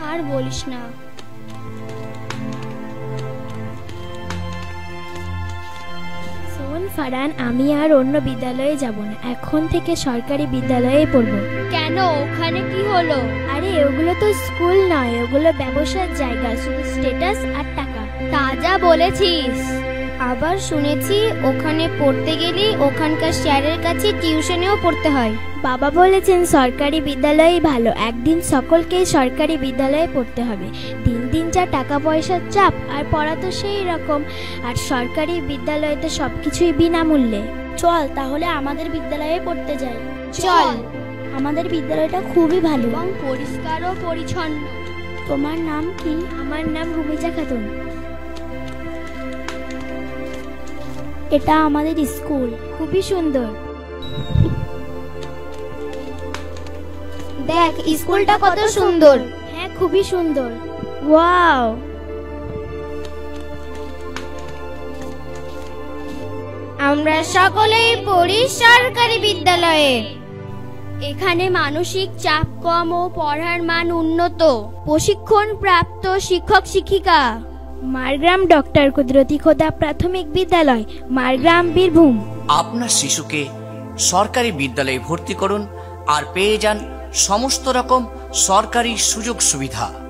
আর বলিস না। শোন ফারহান, আমি আর অন্য বিদ্যালয়ে যাব না, এখন থেকে সরকারি বিদ্যালয়ে পড়বো। কেন, ওখানে কি হলো? আরে ওগুলো তো স্কুল নয়, ওগুলো ব্যবসার জায়গা, শুধু স্ট্যাটাস আর টাকা। তা যা বলেছিস। আবার শুনেছি ওখানে পড়তে গেলে ওখানকার স্যারের কাছে টিউশনেও পড়তে হয়। বাবা বলেছেন সরকারি বিদ্যালয়ই ভালো, একদিন সকলকেই সরকারি বিদ্যালয়ে পড়তে হবে। দিন দিন যা টাকা পয়সার চাপ, আর পড়া তো সেই রকম, আর সরকারি বিদ্যালয়ে তো সবকিছুই বিনামূল্যে। চল তাহলে আমাদের বিদ্যালয়ে পড়তে যাই। চল। আমাদের বিদ্যালয়টা খুবই ভালো এবং পরিষ্কার ও পরিচ্ছন্ন। তোমার নাম কি? আমার নাম রুমিজা খাতুন। এটা আমাদের স্কুল, খুবই সুন্দর। দেখ স্কুলটা কত সুন্দর। হ্যাঁ, খুবই সুন্দর। ওয়াও! আমরা সকলেই পড়ি সরকারি বিদ্যালয়ে। এখানে মানসিক চাপ কম ও পড়ার মান উন্নত। প্রশিক্ষণ প্রাপ্ত শিক্ষক শিক্ষিকা। মারগ্রাম ডক্টর কুদরতি খোদা প্রাথমিক বিদ্যালয়, মারগ্রাম, বীরভূম। আপনার শিশুকে সরকারি বিদ্যালয়ে ভর্তি করুন আর পেয়ে যান সমস্ত রকম সরকারি সুযোগ সুবিধা।